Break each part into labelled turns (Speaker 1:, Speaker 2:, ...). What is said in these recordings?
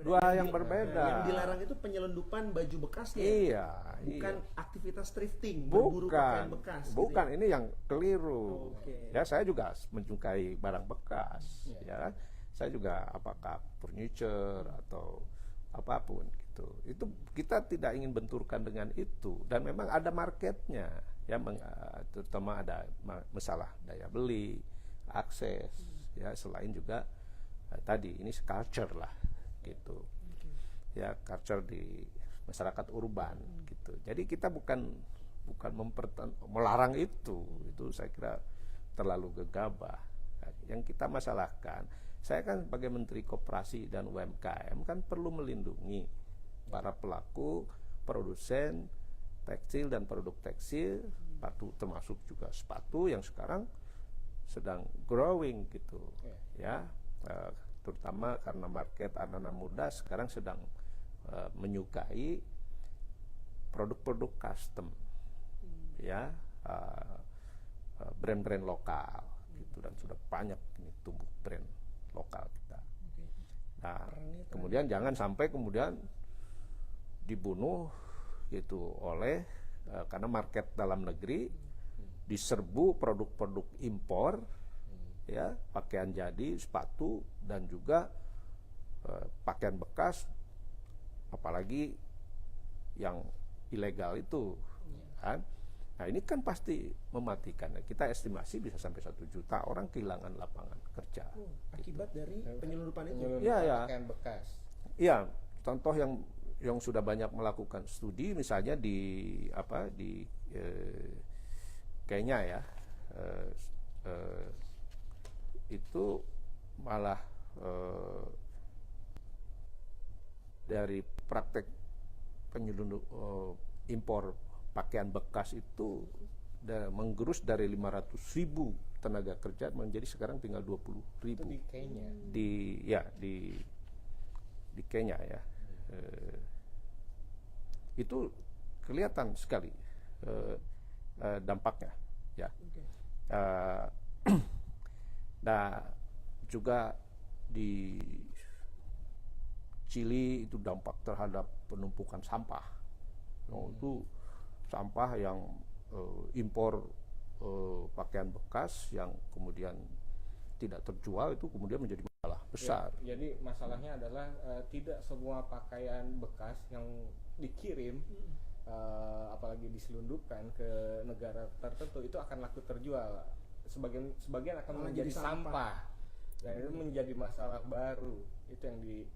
Speaker 1: Dua yang berbeda.
Speaker 2: Yang dilarang itu penyelundupan baju bekasnya.
Speaker 1: Iya,
Speaker 2: Bukan
Speaker 1: iya.
Speaker 2: aktivitas thrifting, berburu pakaian
Speaker 1: Bukan,
Speaker 2: bekas.
Speaker 1: bukan,
Speaker 2: Gitu
Speaker 1: ini yang keliru.
Speaker 2: Oke.
Speaker 1: Ya, saya juga menyukai barang bekas, ya. Saya juga apakah furniture atau apapun gitu. Itu kita tidak ingin benturkan dengan itu, dan memang ada marketnya, ya, terutama ada masalah daya beli, akses, ya, selain juga tadi ini culture lah, gitu. Ya, culture di masyarakat urban gitu. Jadi kita bukan melarang itu saya kira terlalu gegabah. Yang kita masalahkan, saya kan sebagai Menteri Koperasi dan UMKM kan perlu melindungi para pelaku produsen tekstil dan produk tekstil, sepatu, termasuk juga sepatu yang sekarang sedang growing gitu, ya, terutama karena market anak-anak muda sekarang sedang menyukai produk-produk custom, ya, brand-brand lokal gitu, dan sudah banyak ini tumbuh brand lokal kita. Nah, kemudian jangan sampai kemudian dibunuh gitu oleh karena market dalam negeri diserbu produk-produk impor, ya, pakaian jadi, sepatu, dan juga pakaian bekas, apalagi yang ilegal itu, kan. Nah, ini kan pasti mematikan. Kita estimasi bisa sampai 1 juta orang kehilangan lapangan kerja.
Speaker 2: Akibat dari penyelundupan itu.
Speaker 1: Iya, ya.
Speaker 3: Pakaian bekas.
Speaker 1: Iya, contoh yang sudah banyak melakukan studi misalnya di Kenya, ya, itu malah dari praktek impor pakaian bekas itu menggerus dari 500.000 tenaga kerja menjadi sekarang tinggal 20.000.
Speaker 3: Itu di Kenya.
Speaker 1: Di Kenya, ya. Itu kelihatan sekali dampaknya, ya. Nah, juga di Chili itu dampak terhadap penumpukan sampah. Itu sampah yang impor pakaian bekas yang kemudian tidak terjual, itu kemudian menjadi masalah besar.
Speaker 3: Ya, jadi masalahnya adalah tidak semua pakaian bekas yang dikirim, apalagi diselundupkan ke negara tertentu, itu akan laku terjual. Sebagian akan menjadi sampah. Dan itu menjadi masalah baru.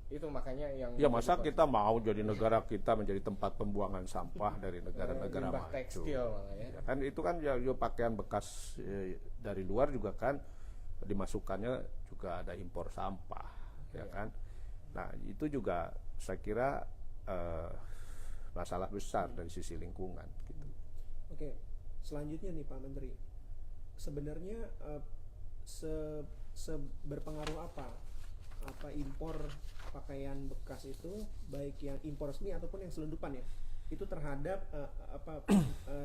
Speaker 3: Itu makanya yang
Speaker 1: ya, masa kita mau jadi negara kita menjadi tempat pembuangan sampah dari negara-negara maju.
Speaker 3: Tekstil,
Speaker 1: ya, kan itu kan ya pakaian bekas dari luar juga kan dimasukkannya juga ada impor sampah, ya kan. Nah, itu juga saya kira masalah besar dari sisi lingkungan gitu.
Speaker 2: Oke, selanjutnya nih Pak Menteri, sebenarnya berpengaruh apa impor pakaian bekas itu, baik yang impor resmi ataupun yang selundupan, ya, itu terhadap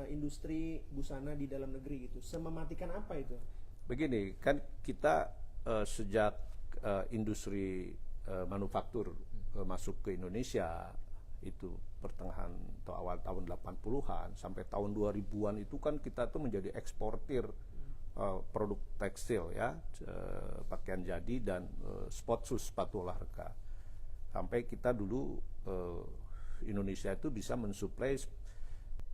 Speaker 2: industri busana di dalam negeri gitu, semematikan apa itu?
Speaker 1: Begini, kan kita sejak industri manufaktur masuk ke Indonesia itu pertengahan atau awal tahun 80-an sampai tahun 2000-an itu kan kita tuh menjadi eksportir produk tekstil, ya, pakaian jadi dan sport shoes, sepatu olahraga. Sampai kita dulu Indonesia itu bisa mensuplai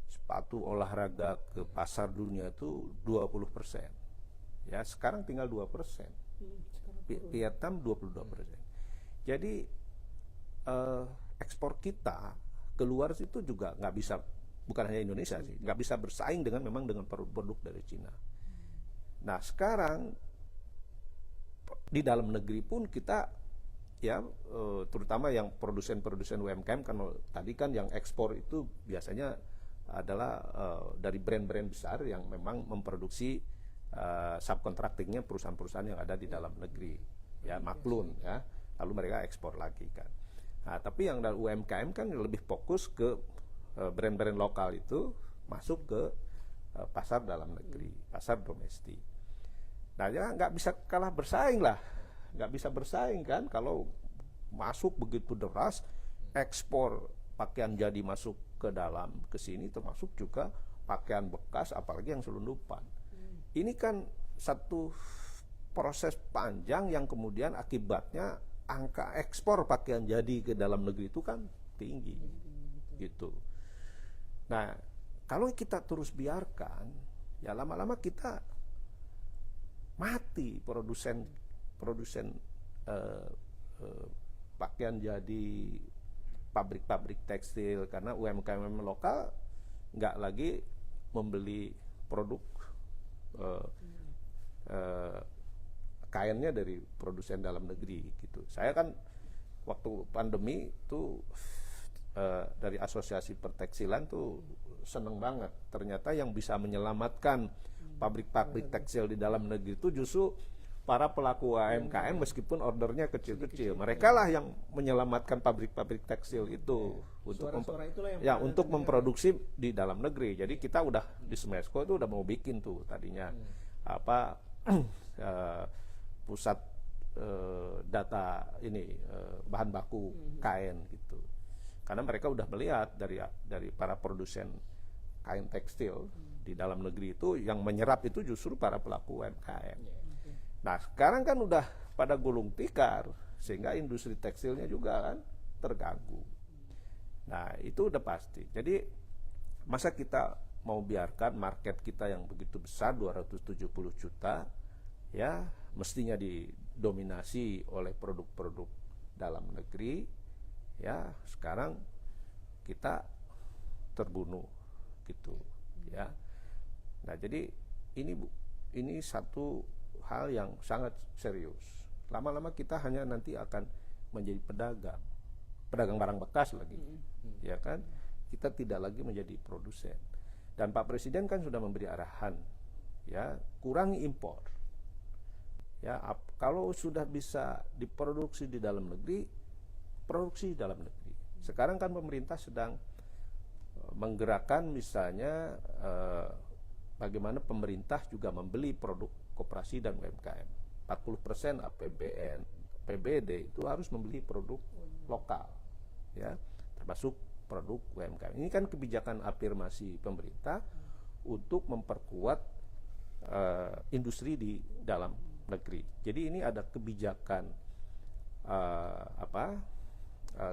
Speaker 1: sepatu olahraga ke pasar dunia itu 20%. Ya, sekarang tinggal 2%. Vietnam 22%. Jadi ekspor kita keluar itu juga nggak bisa, bukan hanya Indonesia sih, nggak bisa bersaing dengan produk dari Cina. Nah, sekarang di dalam negeri pun kita, ya, terutama yang produsen-produsen UMKM, kan tadi kan yang ekspor itu biasanya adalah dari brand-brand besar yang memang memproduksi subcontractingnya perusahaan-perusahaan yang ada di dalam negeri, ya, maklun, ya, lalu mereka ekspor lagi kan. Nah, tapi yang dari UMKM kan lebih fokus ke brand-brand lokal itu masuk ke pasar dalam negeri, pasar domestik. Nah, ya nggak bisa kalah bersaing lah, nggak bisa bersaing kan kalau masuk begitu deras, ekspor pakaian jadi masuk ke dalam ke sini, termasuk juga pakaian bekas apalagi yang selundupan. Ini kan satu proses panjang yang kemudian akibatnya angka ekspor pakaian jadi ke dalam negeri itu kan tinggi gitu. Nah, kalau kita terus biarkan, ya lama-lama kita mati produsen pakaian jadi, pabrik-pabrik tekstil, karena UMKM lokal nggak lagi membeli produk kainnya dari produsen dalam negeri gitu. Saya kan waktu pandemi tuh dari asosiasi perteksilan tuh seneng banget. Ternyata yang bisa menyelamatkan pabrik-pabrik tekstil di dalam negeri itu justru para pelaku UMKM, meskipun ordernya kecil-kecil. Mereka lah yang menyelamatkan pabrik-pabrik tekstil itu untuk memproduksi di dalam negeri. Jadi kita udah di Smesco itu udah mau bikin tuh tadinya pusat data ini bahan baku kain gitu. Karena mereka udah melihat dari para produsen kain tekstil di dalam negeri itu yang menyerap itu justru para pelaku UMKM. Nah, sekarang kan udah pada gulung tikar sehingga industri tekstilnya juga kan terganggu. Nah, itu udah pasti. Jadi masa kita mau biarkan market kita yang begitu besar 270 juta ya mestinya didominasi oleh produk-produk dalam negeri, ya sekarang kita terbunuh gitu ya. Nah, jadi ini satu hal yang sangat serius. Lama-lama kita hanya nanti akan menjadi pedagang barang bekas lagi, ya kan? Kita tidak lagi menjadi produsen. Dan Pak Presiden kan sudah memberi arahan, ya kurangi impor. Ya, kalau sudah bisa diproduksi di dalam negeri, produksi di dalam negeri. Sekarang kan pemerintah sedang menggerakkan misalnya bagaimana pemerintah juga membeli produk koperasi dan UMKM. 40% APBN, PBD itu harus membeli produk lokal, ya, termasuk produk UMKM. Ini kan kebijakan afirmasi pemerintah untuk memperkuat industri di dalam negeri. Jadi ini ada kebijakan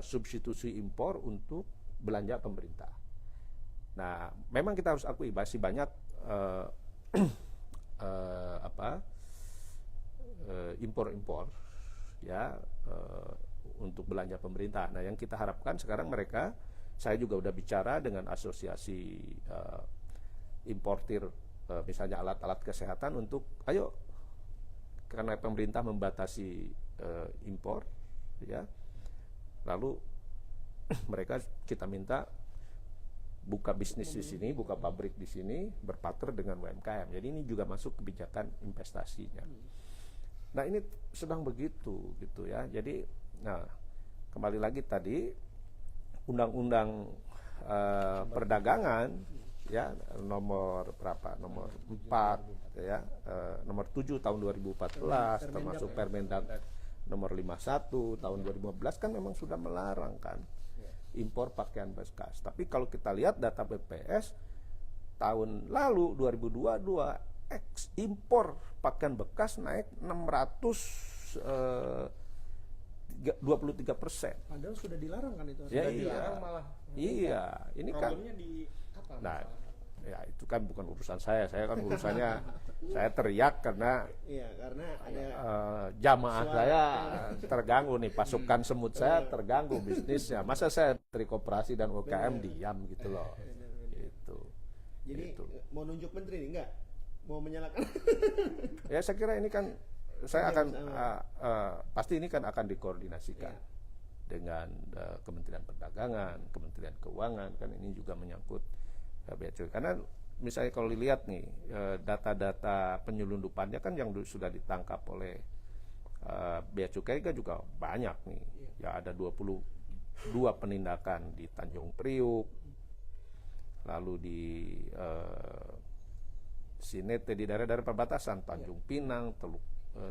Speaker 1: substitusi impor untuk belanja pemerintah. Nah, memang kita harus akui masih banyak impor-impor ya untuk belanja pemerintah. Nah, yang kita harapkan sekarang mereka, saya juga udah bicara dengan asosiasi importir misalnya alat-alat kesehatan untuk ayo, karena pemerintah membatasi impor ya, lalu mereka kita minta buka bisnis di sini, buka pabrik di sini, berpartner dengan UMKM. Jadi ini juga masuk kebijakan investasinya. Nah, ini sedang begitu gitu ya. Jadi, nah kembali lagi tadi undang-undang perdagangan ya nomor berapa? Nomor 4 ya, nomor 7 tahun 2014 termasuk Permendag nomor 51 tahun 2015 kan memang sudah melarang kan impor pakaian bekas. Tapi kalau kita lihat data BPS tahun lalu 2022 impor pakaian bekas naik 623%.
Speaker 2: Padahal sudah dilarang kan itu?
Speaker 1: Ya,
Speaker 3: sudah dilarang malah.
Speaker 1: Iya, ini kan.
Speaker 3: Problemnya di apa?
Speaker 1: Nah, ya itu kan bukan urusan saya. Saya kan urusannya saya teriak karena
Speaker 2: karena ada
Speaker 1: jamaah saya terganggu nih, pasukan semut saya terganggu bisnisnya. Masa saya dari koperasi dan UMKM diam gitu loh. Gitu.
Speaker 2: Jadi
Speaker 1: gitu.
Speaker 2: Mau nunjuk menteri nih enggak? Mau menyalakan?
Speaker 1: Ya saya kira ini kan saya akan pasti ini kan akan dikoordinasikan dengan Kementerian Perdagangan, Kementerian Keuangan, kan ini juga menyangkut Bea Cukai. Karena misalnya kalau dilihat nih data-data penyelundupannya kan yang sudah ditangkap oleh Bea Cukai kan juga banyak nih. Ya ada 22 penindakan di Tanjung Priuk, lalu di Sinete di daerah-daerah perbatasan, Tanjung Pinang, Teluk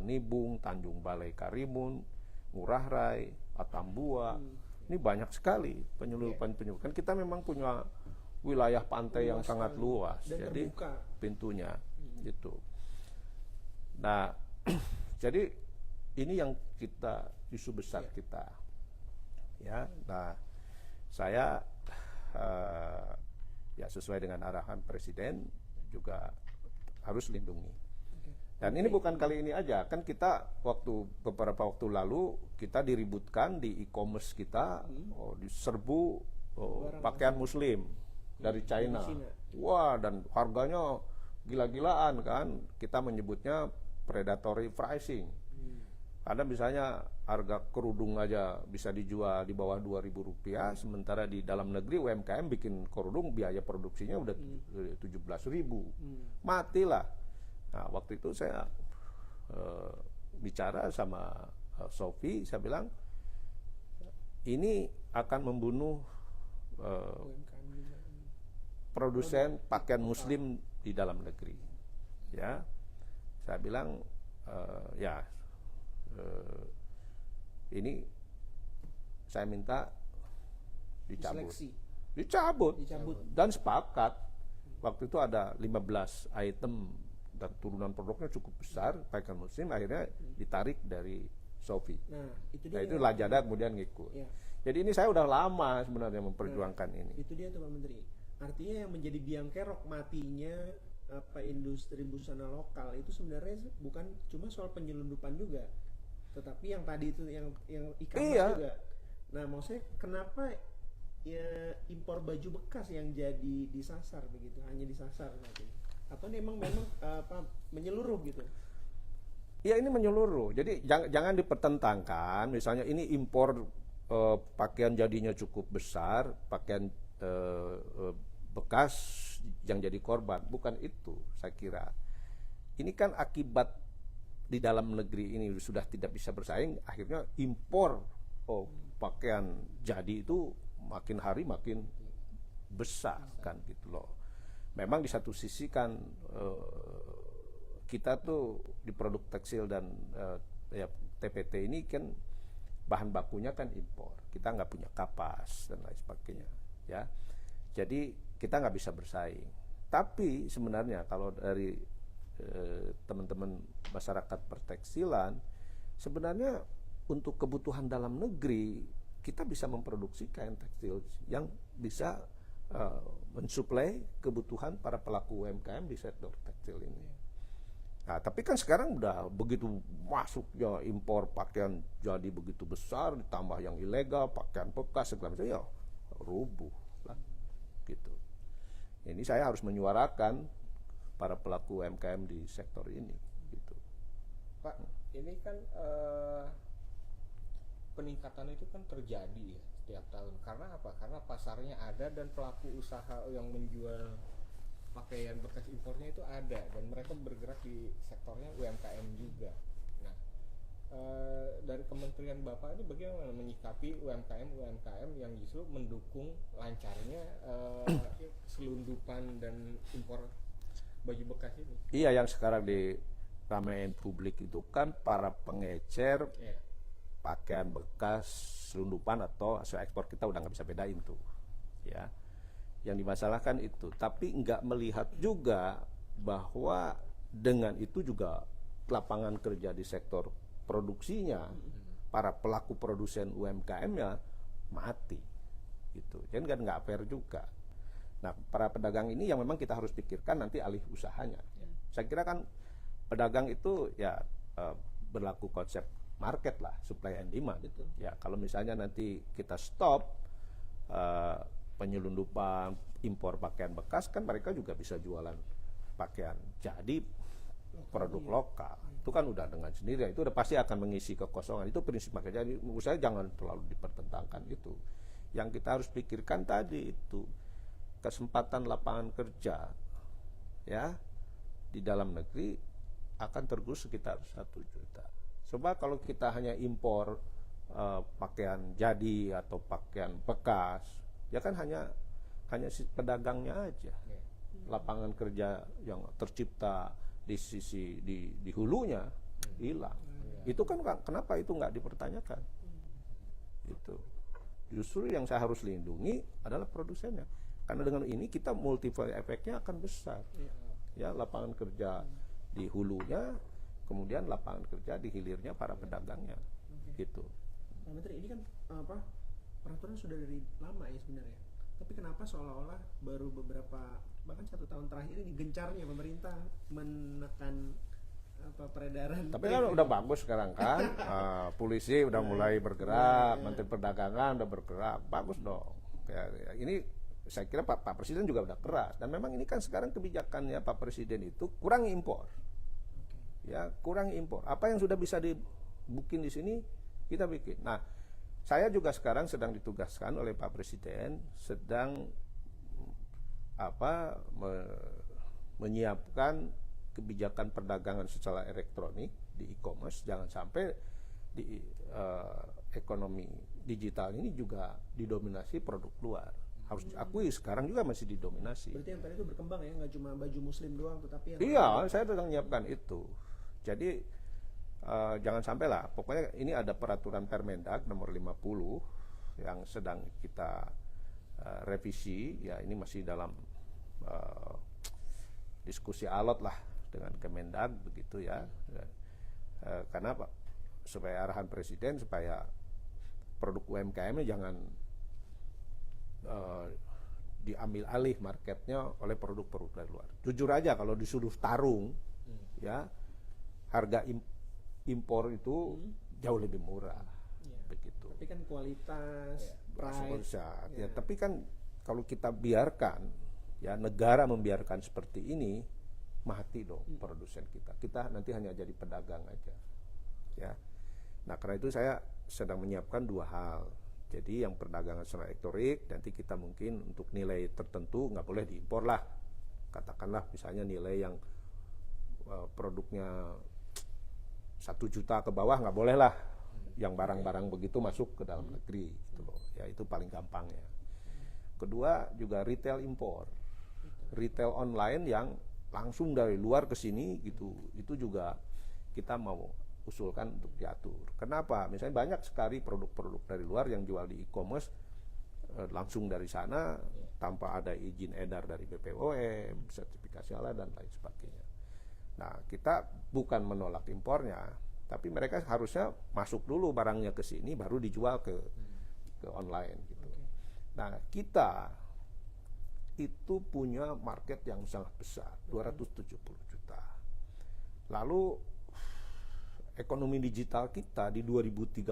Speaker 1: Nibung, Tanjung Balai Karimun, Ngurah Rai, Atambua. Ini banyak sekali penyelundupan. Kita memang punya wilayah pantai yang sangat luas,
Speaker 2: dan
Speaker 1: jadi
Speaker 2: terbuka
Speaker 1: pintunya gitu. Nah, jadi ini yang kita isu besar kita, ya. Nah, saya ya sesuai dengan arahan Presiden juga harus lindungi. Dan ini bukan kali ini aja, kan kita beberapa waktu lalu kita diributkan di e-commerce kita, diserbu pakaian Muslim dari China. Wah, dan harganya gila-gilaan kan, kita menyebutnya predatory pricing. Ada misalnya harga kerudung aja bisa dijual di bawah Rp2.000, sementara di dalam negeri UMKM bikin kerudung biaya produksinya udah 17.000. Matilah. Nah, waktu itu saya bicara sama Sophie, saya bilang ini akan membunuh produsen pakaian Muslim di dalam negeri. Ya, saya bilang ini saya minta dicabut dan sepakat. Waktu itu ada 15 item dan turunan produknya cukup besar pakaian Muslim, akhirnya ditarik dari Sophie. Nah, itu Lajada kemudian ngikut. Ya. Jadi ini saya udah lama sebenarnya memperjuangkan ini.
Speaker 2: Itu dia tuh Pak Menteri. Artinya yang menjadi biang kerok matinya industri busana lokal itu sebenarnya bukan cuma soal penyelundupan juga, tetapi yang tadi itu yang e-commerce juga. Nah, maksudnya kenapa ya impor baju bekas yang jadi disasar begitu, hanya disasar nanti? Atau memang menyeluruh gitu?
Speaker 1: Ya, ini menyeluruh. Jadi jangan dipertentangkan. Misalnya ini impor pakaian jadinya cukup besar, pakaian bekas yang jadi korban. Bukan itu, saya kira. Ini kan akibat di dalam negeri ini sudah tidak bisa bersaing, akhirnya impor pakaian jadi itu makin hari makin besar kan gitu loh. Memang di satu sisi kan kita tuh di produk tekstil dan TPT ini kan bahan bakunya kan impor. Kita nggak punya kapas dan lain sebagainya, ya. Jadi kita nggak bisa bersaing. Tapi sebenarnya kalau dari teman-teman masyarakat pertekstilan, sebenarnya untuk kebutuhan dalam negeri kita bisa memproduksi kain tekstil yang bisa mensuplai kebutuhan para pelaku UMKM di sektor tekstil ini. Nah, tapi kan sekarang udah begitu masuknya impor pakaian jadi begitu besar, ditambah yang ilegal, pakaian bekas segala macam, ya rubuh lah, gitu. Ini saya harus menyuarakan para pelaku UMKM di sektor ini, gitu.
Speaker 3: Pak, ini kan peningkatan itu kan terjadi ya setiap tahun. Karena apa? Karena pasarnya ada dan pelaku usaha yang menjual pakaian bekas impornya itu ada dan mereka bergerak di sektornya UMKM juga. Nah, dari Kementerian Bapak ini bagaimana menyikapi UMKM yang justru mendukung lancarnya selundupan dan impor baju bekas ini?
Speaker 1: Iya, yang sekarang diramein publik itu kan para pengecer pakaian bekas selundupan atau hasil ekspor. Kita udah nggak bisa bedain tuh, ya. Yang dimasalahkan itu, tapi nggak melihat juga bahwa dengan itu juga lapangan kerja di sektor produksinya, para pelaku produsen UMKM-nya mati, gitu. Jadi kan nggak fair juga. Nah, para pedagang ini yang memang kita harus pikirkan nanti alih usahanya. Saya kira kan pedagang itu ya berlaku konsep market lah, supply and demand gitu. Ya, kalau misalnya nanti kita stop penyelundupan impor pakaian bekas, kan mereka juga bisa jualan pakaian jadi produk lokal. Itu kan udah dengan sendirinya, itu udah pasti akan mengisi kekosongan. Itu prinsip market. Jadi menurut saya jangan terlalu dipertentangkan itu. Yang kita harus pikirkan tadi itu kesempatan lapangan kerja, ya, di dalam negeri akan tergerus sekitar 1 juta. Coba kalau kita hanya impor pakaian jadi atau pakaian bekas, ya kan hanya si pedagangnya aja. Lapangan kerja yang tercipta di sisi di hulunya hilang. Itu kan kenapa itu nggak dipertanyakan? Itu. Justru yang saya harus lindungi adalah produsennya. Karena dengan ini kita multiplier efeknya akan besar. Ya, lapangan kerja di hulunya, kemudian lapangan kerja di hilirnya para pedagangnya. Gitu.
Speaker 2: Pak Menteri, ini kan peraturan sudah dari lama ya sebenarnya. Tapi kenapa seolah-olah baru beberapa, bahkan 1 tahun terakhir ini gencarnya pemerintah menekan peredaran?
Speaker 1: Tapi kan udah bagus sekarang kan, polisi udah mulai bergerak, Menteri Perdagangan udah bergerak, bagus dong. Ya, ini saya kira Pak Presiden juga udah keras, dan memang ini kan sekarang kebijakannya Pak Presiden itu kurang impor, ya kurang impor. Apa yang sudah bisa dibikin di sini kita bikin. Nah, saya juga sekarang sedang ditugaskan oleh Pak Presiden sedang menyiapkan kebijakan perdagangan secara elektronik di e-commerce. Jangan sampai di ekonomi digital ini juga didominasi produk luar. Harus diakui sekarang juga masih didominasi.
Speaker 2: Berarti yang tadi itu berkembang ya, nggak cuma baju muslim doang, tetapi yang
Speaker 1: iya, saya sedang menyiapkan itu. Jadi jangan sampai lah, pokoknya ini ada peraturan Permendag nomor 50 yang sedang kita revisi, ya ini masih dalam diskusi alot lah dengan Kemendag begitu ya. Karena supaya arahan Presiden supaya produk UMKM ini jangan diambil alih marketnya oleh produk-produk dari luar. Jujur aja kalau disuruh tarung, ya harga impor itu jauh lebih murah, begitu.
Speaker 2: Tapi kan kualitas, price,
Speaker 1: ya. Tapi kan kalau kita biarkan, ya negara membiarkan seperti ini, mati dong produsen kita. Kita nanti hanya jadi pedagang aja, ya. Nah karena itu saya sedang menyiapkan 2 hal. Jadi yang perdagangan secara elektronik, nanti kita mungkin untuk nilai tertentu nggak boleh diimpor lah. Katakanlah misalnya nilai yang produknya 1 juta ke bawah nggak boleh lah, yang barang-barang begitu masuk ke dalam negeri gitu loh. Ya itu paling gampang ya. Kedua juga retail impor, retail online yang langsung dari luar ke sini gitu, itu juga kita mau usulkan untuk diatur. Kenapa? Misalnya banyak sekali produk-produk dari luar yang jual di e-commerce langsung dari sana tanpa ada izin edar dari BPOM, sertifikasi halal dan lain sebagainya. Nah, kita bukan menolak impornya, tapi mereka harusnya masuk dulu barangnya ke sini baru dijual ke online gitu. Nah, kita itu punya market yang sangat besar, 270 juta. Lalu ekonomi digital kita di 2030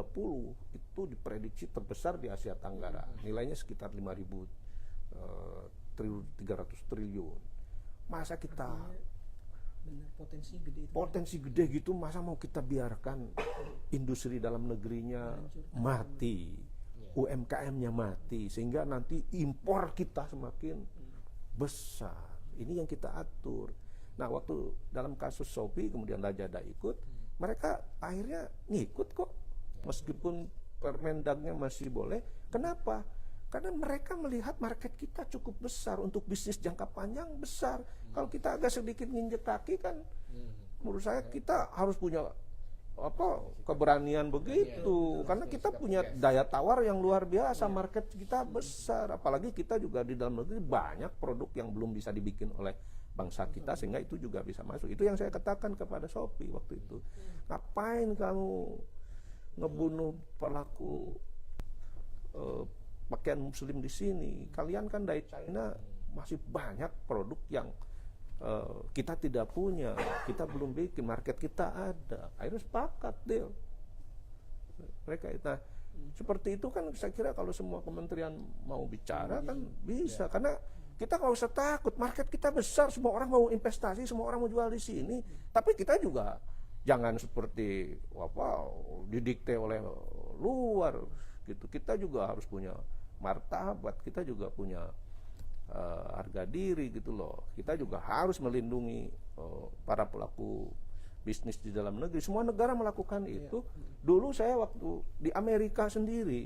Speaker 1: itu diprediksi terbesar di Asia Tenggara. Nilainya sekitar 5.300 triliun. Masa kita
Speaker 2: benar potensi gede itu.
Speaker 1: Potensi gede gitu, masa mau kita biarkan industri dalam negerinya mati, UMKM-nya mati, sehingga nanti impor kita semakin besar. Ini yang kita atur. Nah, waktu dalam kasus Shopee kemudian Lazada ikut, mereka akhirnya ngikut kok, meskipun Permendagnya masih boleh. Kenapa? Karena mereka melihat market kita cukup besar untuk bisnis jangka panjang besar. Kalau kita agak sedikit nginjek kaki kan, menurut saya kita harus punya keberanian begitu. Karena kita punya daya tawar yang luar biasa, market kita besar. Apalagi kita juga di dalam negeri banyak produk yang belum bisa dibikin oleh bangsa kita, sehingga itu juga bisa masuk. Itu yang saya katakan kepada Shopee waktu itu. Ngapain kamu ngebunuh pelaku pakaian muslim di sini? Kalian kan dari China masih banyak produk yang kita tidak punya, kita belum bikin, market kita ada. Akhirnya sepakat deal mereka. Nah, seperti itu kan saya kira kalau semua kementerian mau bicara kan bisa, karena kita nggak usah takut, market kita besar, semua orang mau investasi, semua orang mau jual di sini. Tapi kita juga jangan seperti didikte oleh luar gitu. Kita juga harus punya martabat, kita juga punya harga diri gitu loh. Kita juga harus melindungi para pelaku bisnis di dalam negeri. Semua negara melakukan itu. Dulu saya waktu di Amerika sendiri,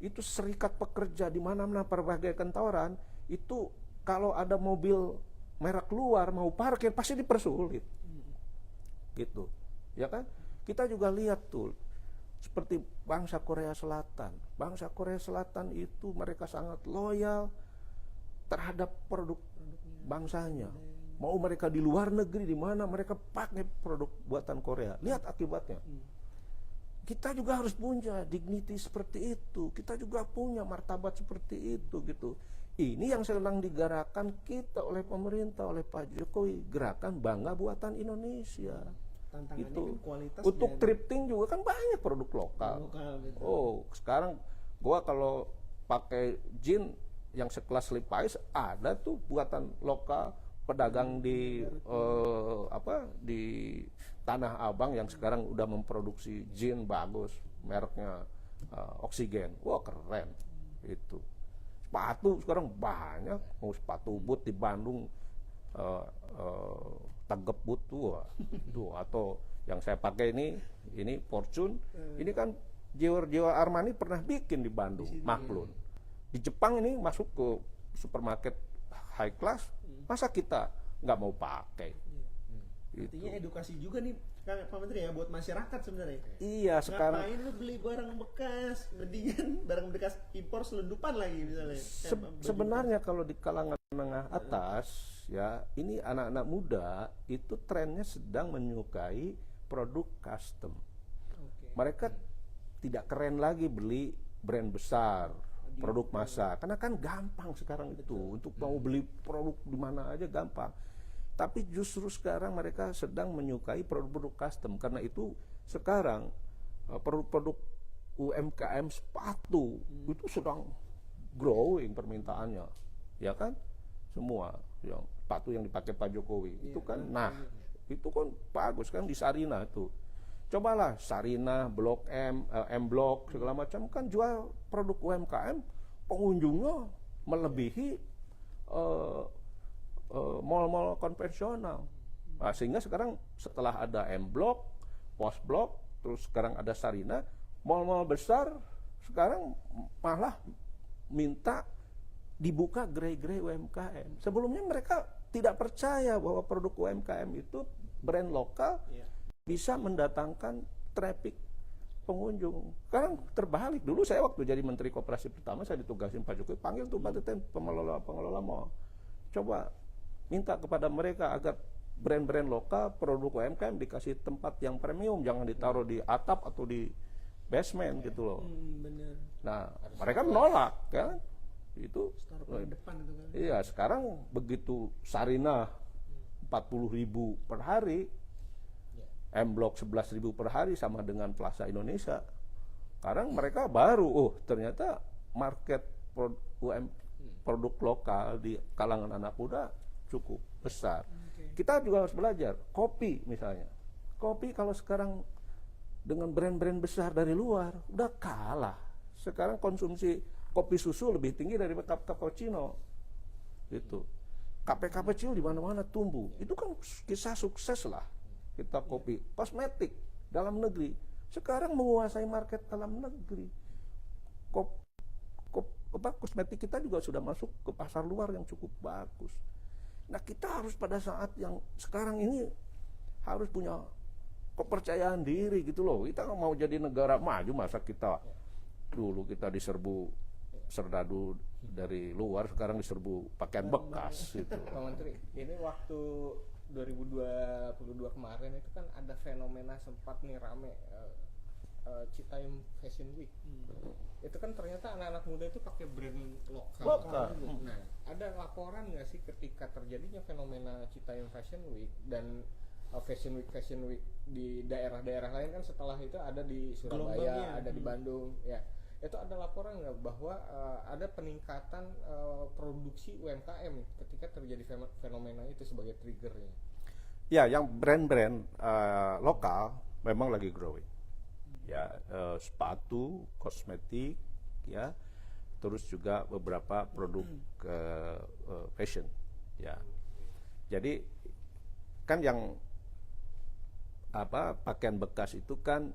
Speaker 1: itu serikat pekerja di mana-mana berbagai kantoran, itu kalau ada mobil merek luar mau parkir pasti dipersulit. Gitu. Ya kan? Kita juga lihat tuh seperti bangsa Korea Selatan. Bangsa Korea Selatan itu mereka sangat loyal terhadap produk bangsanya. Mau mereka di luar negeri, di mana mereka pakai produk buatan Korea. Lihat akibatnya. Kita juga harus punya dignity seperti itu. Kita juga punya martabat seperti itu gitu. Ini yang sedang digerakkan kita oleh pemerintah, oleh Pak Jokowi, gerakan bangga buatan Indonesia.
Speaker 2: Tantangannya
Speaker 1: Gitu.
Speaker 2: kan kualitas.
Speaker 1: Untuk thrifting juga kan banyak produk lokal.
Speaker 2: Betul.
Speaker 1: Oh, sekarang gua kalau pakai jean yang sekelas Levi's ada tuh buatan lokal, pedagang di di Tanah Abang yang sekarang udah memproduksi jean bagus, mereknya Oksigen. Wah, keren itu. Sepatu sekarang banyak, mau sepatu boot di Bandung Tegep boot tuh, atau yang saya pakai ini Fortune. Ini kan Giorgio Armani pernah bikin di Bandung, Maklun. Di Jepang ini masuk ke supermarket high class, masa kita nggak mau pakai?
Speaker 2: Artinya edukasi juga nih Pak Menteri ya buat masyarakat sebenarnya.
Speaker 1: Iya, sekarang
Speaker 2: ngapain lu beli barang bekas, mendingan barang bekas impor selundupan lagi misalnya.
Speaker 1: Sebenarnya kalau di kalangan menengah atas ya, ini anak-anak muda itu trennya sedang menyukai produk custom. Mereka tidak keren lagi beli brand besar, produk massa, karena kan gampang sekarang itu untuk mau beli produk di mana aja gampang. Tapi justru sekarang mereka sedang menyukai produk-produk custom. Karena itu sekarang produk-produk UMKM sepatu itu sedang growing permintaannya, ya kan? Semua yang sepatu yang dipakai Pak Jokowi itu kan, itu kan bagus kan di Sarina itu. Cobalah Sarina, Blok M, M Blok segala macam kan jual produk UMKM, pengunjungnya melebihi mall-mall konvensional. Nah, sehingga sekarang setelah ada M Block, Post Block, terus sekarang ada Sarina, mall-mall besar sekarang malah minta dibuka gerai-gerai UMKM. Sebelumnya mereka tidak percaya bahwa produk UMKM itu brand lokal bisa mendatangkan traffic pengunjung. Sekarang terbalik. Dulu saya waktu jadi Menteri Koperasi pertama, saya ditugasin Pak Jokowi, panggil tuh pengelola mall. Coba minta kepada mereka agar brand-brand lokal, produk UMKM dikasih tempat yang premium, jangan ditaruh di atap atau di basement gitu loh.
Speaker 2: Bener.
Speaker 1: Nah, mereka menolak kan? Itu
Speaker 2: depan itu kan.
Speaker 1: iya, sekarang begitu Sarina 40.000 per hari, M Block 11.000 per hari sama dengan Plaza Indonesia. Sekarang mereka baru, ternyata market produk lokal di kalangan anak muda cukup besar. Kita juga harus belajar. Kopi misalnya. Kopi kalau sekarang dengan brand-brand besar dari luar udah kalah. Sekarang konsumsi kopi susu lebih tinggi dari cappuccino. Gitu. Cappuccino di mana-mana tumbuh. Itu kan kisah sukses lah. Kita kopi. Kosmetik dalam negeri sekarang menguasai market dalam negeri. Kosmetik kita juga sudah masuk ke pasar luar yang cukup bagus. Nah, kita harus pada saat yang sekarang ini harus punya kepercayaan diri gitu loh. Kita nggak mau jadi negara maju, masa kita dulu kita diserbu serdadu dari luar, sekarang diserbu pakaian bekas gitu.
Speaker 3: Pak Menteri, ini waktu 2022 kemarin itu kan ada fenomena sempat nih rame Citayam Fashion Week. Itu kan ternyata anak-anak muda itu pakai brand lokal. Nah, ada laporan nggak sih ketika terjadinya fenomena Citayam Fashion Week dan Fashion Week di daerah-daerah lain kan setelah itu ada di Surabaya, ada di Bandung, ya. Itu ada laporan nggak bahwa ada peningkatan produksi UMKM ketika terjadi fenomena itu sebagai triggernya?
Speaker 1: Ya, yang brand-brand lokal memang lagi growing. Ya, sepatu, kosmetik, ya, terus juga beberapa produk fashion, ya. Jadi kan yang pakaian bekas itu kan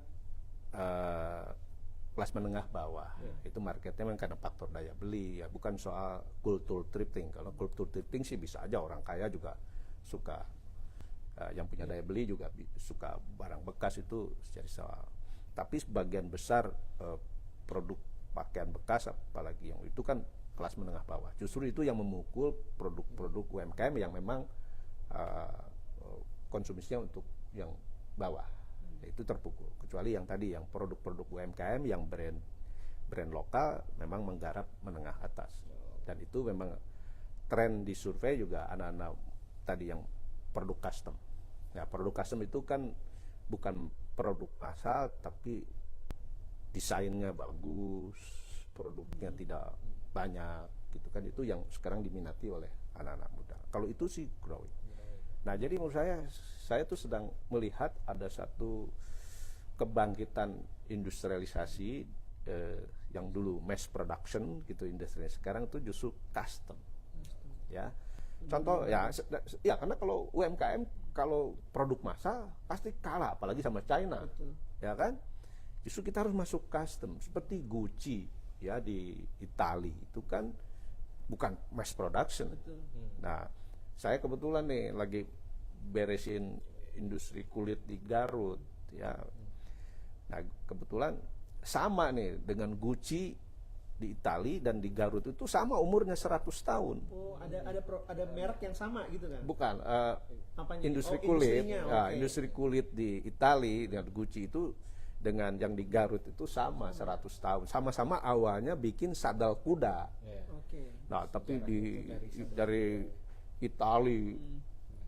Speaker 1: kelas menengah bawah, itu marketnya memang karena faktor daya beli, ya, bukan soal kultur thrifting. Kalau kultur thrifting sih bisa aja orang kaya juga suka, yang punya daya beli juga suka barang bekas itu secara soal. Tapi sebagian besar produk pakaian bekas, apalagi yang itu kan kelas menengah bawah. Justru itu yang memukul produk-produk UMKM yang memang konsumsinya untuk yang bawah. Itu terpukul. Kecuali yang tadi, yang produk-produk UMKM yang brand lokal memang menggarap menengah atas. Dan itu memang tren di survei juga anak-anak tadi yang produk custom. Ya, produk custom itu kan bukan produk asal, tapi desainnya bagus, produknya tidak banyak, gitu kan. Itu yang sekarang diminati oleh anak-anak muda. Kalau itu sih growing. Nah, jadi menurut saya tuh sedang melihat ada satu kebangkitan industrialisasi yang dulu mass production gitu, industrinya sekarang tuh justru custom. Ya. Contoh ya karena kalau UMKM kalau produk massal pasti kalah apalagi sama China.
Speaker 2: Betul.
Speaker 1: Ya kan? Justru kita harus masuk custom seperti Gucci ya di Italia itu kan bukan mass production.
Speaker 2: Betul.
Speaker 1: Nah, saya kebetulan nih lagi beresin industri kulit di Garut ya. Nah, kebetulan sama nih dengan Gucci di Italia dan di Garut itu sama umurnya 100 tahun.
Speaker 2: Oh, ada merek yang sama gitu kan?
Speaker 1: Bukan,
Speaker 2: Apanya?
Speaker 1: industri
Speaker 2: Oh,
Speaker 1: kulit.
Speaker 2: industrinya,
Speaker 1: Ya,
Speaker 2: oke.
Speaker 1: industri kulit di Italia dengan Gucci itu dengan yang di Garut itu sama 100 tahun. Sama-sama awalnya bikin sandal kuda.
Speaker 2: Oke.
Speaker 1: Nah, tapi dari Italia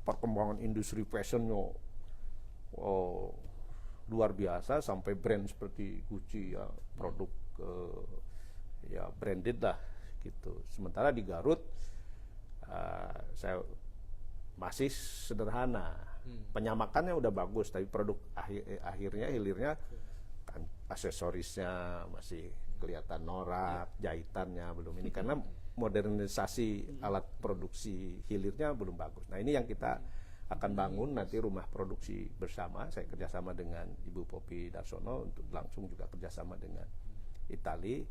Speaker 1: perkembangan industri fashionnya luar biasa sampai brand seperti Gucci ya, produk ya branded lah gitu. Sementara di Garut saya masih sederhana. Penyamakannya udah bagus, tapi produk hilirnya kan aksesorisnya masih kelihatan norak, jahitannya belum ini karena modernisasi alat produksi hilirnya belum bagus. Nah, ini yang kita akan bangun nanti rumah produksi bersama. Saya kerjasama dengan Ibu Poppy Darsono untuk langsung juga kerjasama dengan Itali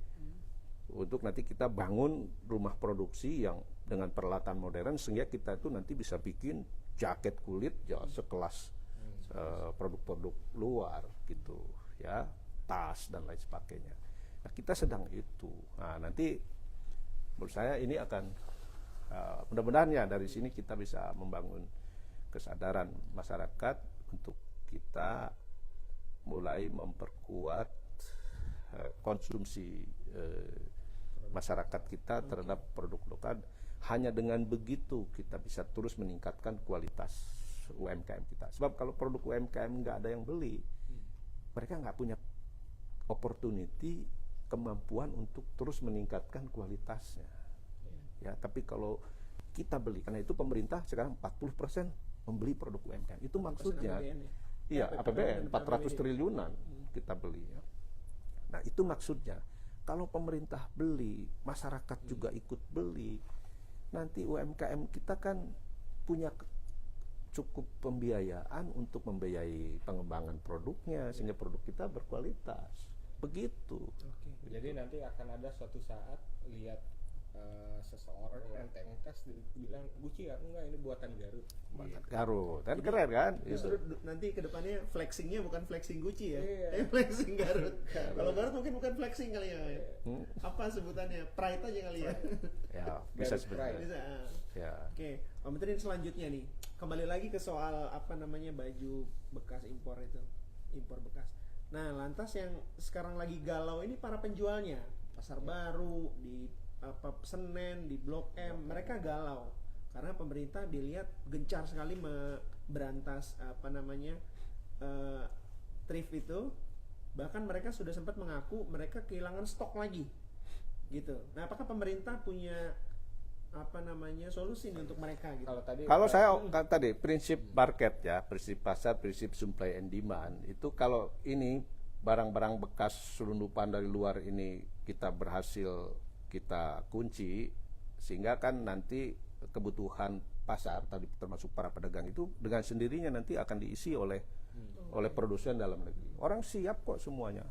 Speaker 1: untuk nanti kita bangun rumah produksi yang dengan peralatan modern sehingga kita itu nanti bisa bikin jaket kulit ya sekelas produk-produk luar gitu ya, tas dan lain sebagainya. Nah, kita sedang itu. Nah, nanti menurut saya ini akan mudah-mudahan ya dari sini kita bisa membangun kesadaran masyarakat untuk kita mulai memperkuat konsumsi masyarakat kita terhadap produk lokal. Hanya dengan begitu kita bisa terus meningkatkan kualitas UMKM kita. Sebab kalau produk UMKM nggak ada yang beli, mereka nggak punya opportunity, kemampuan untuk terus meningkatkan kualitasnya. Ya, tapi kalau kita beli, karena itu pemerintah sekarang 40% membeli produk UMKM. Itu maksudnya,
Speaker 2: APBN ya?
Speaker 1: iya APBN 400
Speaker 2: APBD.
Speaker 1: triliunan kita beli. Ya. Nah, itu maksudnya. Kalau pemerintah beli, masyarakat juga ikut beli, nanti UMKM kita kan punya cukup pembiayaan untuk membiayai pengembangan produknya sehingga produk kita berkualitas. Begitu.
Speaker 2: Oke.
Speaker 3: Jadi nanti akan ada suatu saat lihat seseorang enteng tes bilang Gucci ya enggak ini buatan Garut.
Speaker 1: Buatan Garut. Kan keren kan?
Speaker 2: Justru
Speaker 1: Itu.
Speaker 2: nanti kedepannya flexingnya bukan flexing Gucci ya,
Speaker 3: Iya.
Speaker 2: tapi flexing Garut. Kalau Garut mungkin bukan flexing kali ya. Apa sebutannya? Pride aja kali ya.
Speaker 1: Ya, bisa
Speaker 3: Garut
Speaker 1: sebenarnya.
Speaker 3: Pride.
Speaker 2: Bisa.
Speaker 1: Ya.
Speaker 2: Oke, Pak Menteri selanjutnya nih, kembali lagi ke soal apa namanya baju bekas impor itu, impor bekas. Nah, lantas yang sekarang lagi galau ini para penjualnya, Pasar Baru, di Senen, di Blok M, mereka galau karena pemerintah dilihat gencar sekali berantas apa namanya thrift itu. Bahkan mereka sudah sempat mengaku mereka kehilangan stok lagi, gitu. Nah, apakah pemerintah punya apa namanya solusi nih untuk mereka gitu?
Speaker 1: Kalau saya tadi prinsip market ya, prinsip pasar, prinsip supply and demand itu kalau ini barang-barang bekas selundupan dari luar ini kita berhasil kita kunci sehingga kan nanti kebutuhan pasar tadi termasuk para pedagang itu dengan sendirinya nanti akan diisi oleh produsen dalam negeri. Orang siap kok semuanya.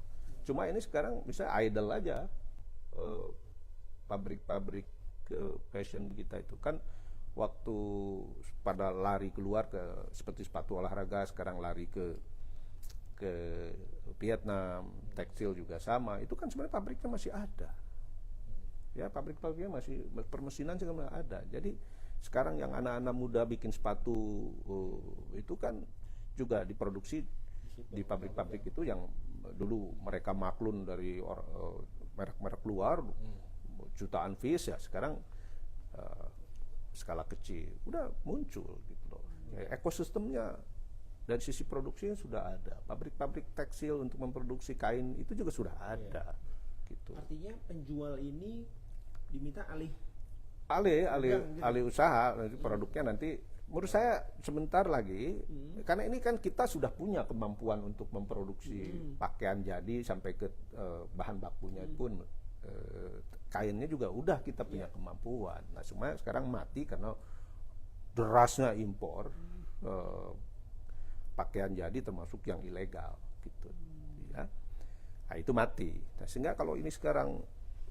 Speaker 1: Cuma ini sekarang bisa idle aja pabrik-pabrik fashion kita itu kan waktu pada lari keluar ke seperti sepatu olahraga sekarang lari ke ke Vietnam, tekstil juga sama. Itu kan sebenarnya pabriknya masih ada. Ya, pabrik-pabriknya masih, permesinan juga masih ada. Jadi sekarang yang anak-anak muda bikin sepatu itu kan juga diproduksi di pabrik-pabrik itu yang dulu mereka maklun dari merek-merek luar, jutaan piece, ya sekarang skala kecil udah muncul gitu loh. Ya, ekosistemnya dari sisi produksinya sudah ada. Pabrik-pabrik tekstil untuk memproduksi kain itu juga sudah ada. Gitu.
Speaker 2: Artinya penjual ini diminta alih
Speaker 1: usaha, nanti produknya nanti menurut saya sebentar lagi, karena ini kan kita sudah punya kemampuan untuk memproduksi pakaian jadi sampai ke bahan bakunya pun kainnya juga udah kita punya kemampuan. Nah, cuma sekarang mati karena derasnya impor pakaian jadi termasuk yang ilegal gitu. Ya. Nah, itu mati. Nah, sehingga kalau ini sekarang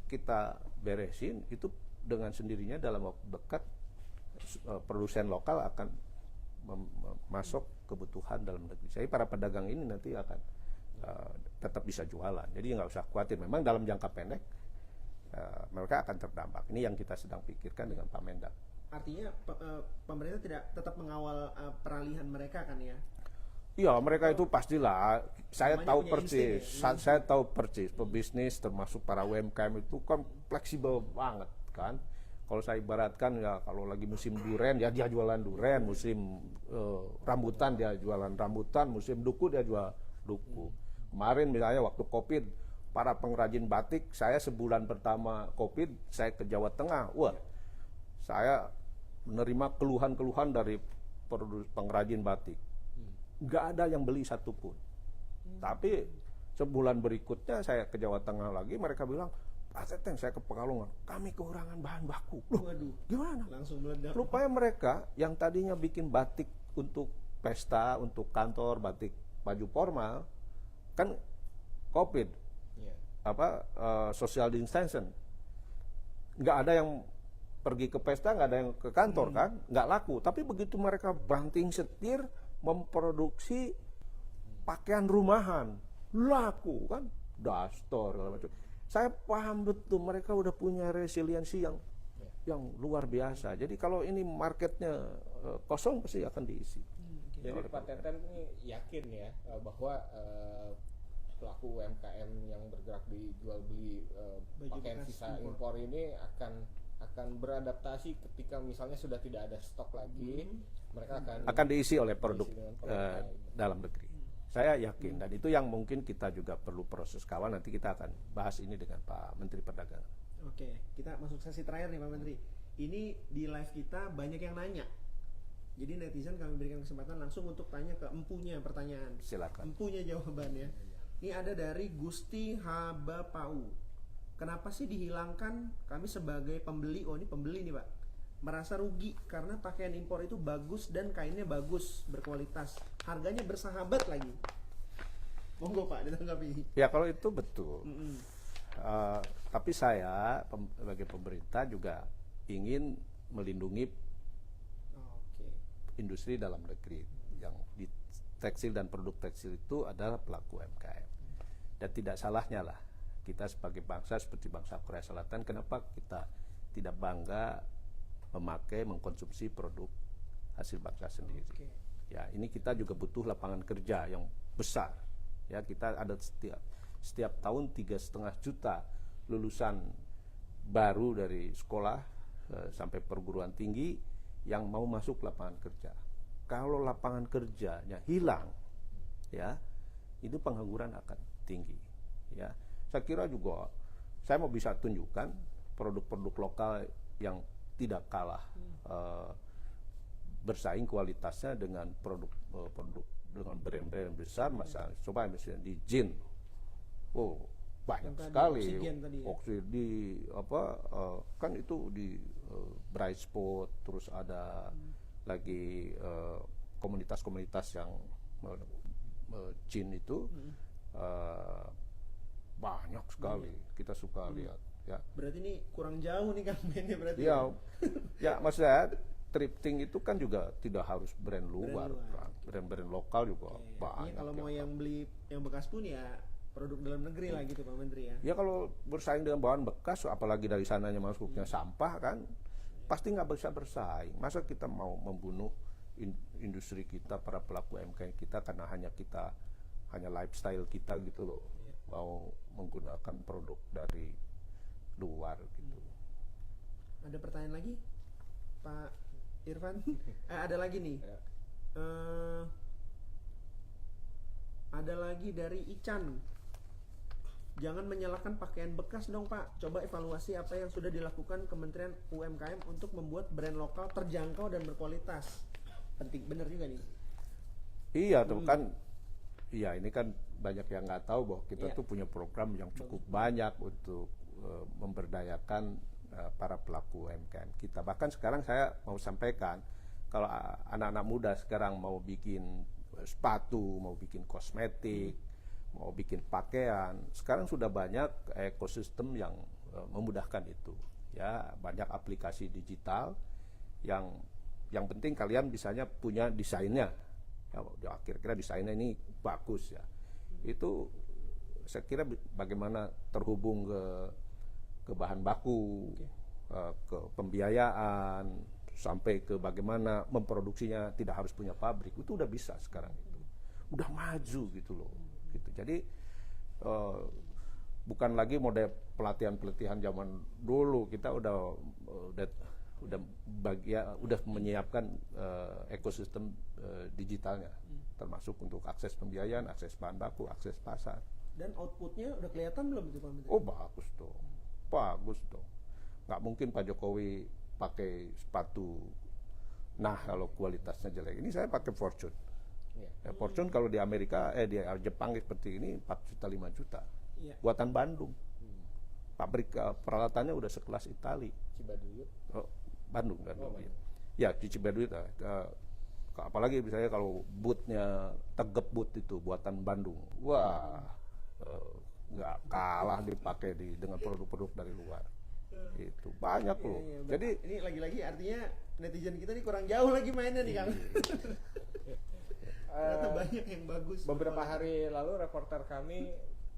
Speaker 1: kita beresin, itu dengan sendirinya dalam waktu dekat produsen lokal akan masuk kebutuhan dalam negeri. Jadi para pedagang ini nanti akan tetap bisa jualan. Jadi nggak usah khawatir. Memang dalam jangka pendek mereka akan terdampak. Ini yang kita sedang pikirkan dengan Pak Mendak.
Speaker 2: Artinya pemerintah tidak tetap mengawal peralihan mereka kan ya?
Speaker 1: Iya, mereka itu pastilah. Saya tahu persis.
Speaker 2: Ya?
Speaker 1: Saya tahu persis. Pebisnis termasuk para UMKM itu kan fleksibel banget kan. Kalau saya ibaratkan ya, kalau lagi musim duren ya dia jualan duren, musim rambutan dia jualan rambutan, musim duku dia jual duku. Kemarin misalnya waktu Covid, para pengrajin batik, saya sebulan pertama Covid saya ke Jawa Tengah. Wah, saya menerima keluhan-keluhan dari pengrajin batik. Nggak ada yang beli satupun. Tapi sebulan berikutnya saya ke Jawa Tengah lagi, mereka bilang, Pak Teteng, saya ke Pekalongan, kami kekurangan bahan baku. Loh,
Speaker 2: waduh,
Speaker 1: gimana?
Speaker 2: Langsung meledak.
Speaker 1: Rupanya mereka yang tadinya bikin batik untuk pesta, untuk kantor, batik baju formal, kan COVID, social distancing, nggak ada yang pergi ke pesta, nggak ada yang ke kantor kan, nggak laku. Tapi begitu mereka banting setir memproduksi pakaian rumahan, laku kan, daster segala macam. Saya paham betul mereka udah punya resiliensi yang luar biasa. Jadi kalau ini marketnya kosong pasti akan diisi.
Speaker 3: Jadi Pak Teten ini yakin ya bahwa pelaku UMKM yang bergerak di jual beli pakaian sisa impor ini akan beradaptasi ketika misalnya sudah tidak ada stok lagi, mereka akan
Speaker 1: diisi oleh produk dalam negeri. Saya yakin, dan itu yang mungkin kita juga perlu proses kawal. Nanti kita akan bahas ini dengan Pak Menteri Perdagangan.
Speaker 2: Oke, kita masuk sesi terakhir nih Pak Menteri. Ini di live kita banyak yang nanya. Jadi netizen kami berikan kesempatan langsung untuk tanya ke empunya pertanyaan.
Speaker 1: Silakan.
Speaker 2: Empunya jawabannya. Ini ada dari Gusti Habapau. Kenapa sih dihilangkan kami sebagai pembeli? Oh, ini pembeli nih Pak. Merasa rugi karena pakaian impor itu bagus dan kainnya bagus, berkualitas, harganya bersahabat lagi. Monggo Pak, ditanggapi.
Speaker 1: Ya kalau itu betul. Tapi saya sebagai pemerintah juga ingin melindungi industri dalam negeri yang di tekstil dan produk tekstil itu adalah pelaku UMKM. Dan tidak salahnya lah kita sebagai bangsa seperti bangsa Korea Selatan, kenapa kita tidak bangga mengkonsumsi produk hasil bangsa sendiri. Ya, ini kita juga butuh lapangan kerja yang besar. Ya, kita ada setiap tahun 3,5 juta lulusan baru dari sekolah sampai perguruan tinggi yang mau masuk lapangan kerja. Kalau lapangan kerjanya hilang, ya, itu pengangguran akan tinggi. Ya, saya kira juga saya mau bisa tunjukkan produk-produk lokal yang tidak kalah bersaing kualitasnya dengan produk dengan brand-brand besar. Masa coba misalnya di Jin, banyak sekali oksigen di kan itu di Bright Spot, terus ada lagi komunitas-komunitas yang Jin itu banyak sekali kita suka lihat. Ya.
Speaker 2: Berarti ini kurang jauh nih kampanye berarti.
Speaker 1: Ya, maksudnya thrifting itu kan juga tidak harus brand luar. brand-brand lokal juga banyak.
Speaker 2: Kalau mau yang beli yang bekas pun ya produk dalam negeri lah gitu Pak Menteri ya.
Speaker 1: Ya kalau bersaing dengan bahan bekas, apalagi dari sananya masuknya sampah kan, pasti nggak bisa bersaing. Masa kita mau membunuh industri kita, para pelaku UMKM kita karena hanya lifestyle kita gitu loh, mau menggunakan produk dari luar gitu.
Speaker 2: Ada pertanyaan lagi, Pak Irfan? Ada lagi nih. Ada lagi dari Ican. Jangan menyalahkan pakaian bekas dong Pak. Coba evaluasi apa yang sudah dilakukan Kementerian UMKM untuk membuat brand lokal terjangkau dan berkualitas. Penting, bener juga nih.
Speaker 1: Iya tuh kan. Iya ini kan banyak yang nggak tahu bahwa kita tuh punya program yang cukup banyak untuk memberdayakan para pelaku UMKM kita. Bahkan sekarang saya mau sampaikan, kalau anak-anak muda sekarang mau bikin sepatu, mau bikin kosmetik, mau bikin pakaian, sekarang sudah banyak ekosistem yang memudahkan itu. Ya, banyak aplikasi digital yang penting kalian bisanya punya desainnya. Ya, kira-kira desainnya ini bagus ya. Itu saya kira bagaimana terhubung ke bahan baku, ke pembiayaan, sampai ke bagaimana memproduksinya tidak harus punya pabrik, itu udah bisa sekarang itu, udah maju gitu loh. Gitu. Jadi bukan lagi model pelatihan zaman dulu, kita udah menyiapkan ekosistem digitalnya, termasuk untuk akses pembiayaan, akses bahan baku, akses pasar.
Speaker 2: Dan outputnya udah kelihatan belum itu Pak Menteri?
Speaker 1: Oh bagus dong. Nggak mungkin Pak Jokowi pakai sepatu kalau kualitasnya jelek. Ini saya pakai Fortune. Ya, Fortune kalau di Amerika, di Jepang seperti ini 4 juta 5 juta. Buatan Bandung. Pabrik peralatannya udah sekelas Itali.
Speaker 3: Cibaduyut.
Speaker 1: Bandung. Ya di Cibaduyut. Apalagi misalnya kalau bootnya Tegep boot itu buatan Bandung. Wah, nggak kalah dipakai dengan produk-produk dari luar. Itu banyak loh. Jadi
Speaker 2: ini lagi-lagi artinya netizen kita nih kurang jauh lagi mainnya nih Kang. Ternyata banyak yang bagus.
Speaker 3: Beberapa hari lalu reporter kami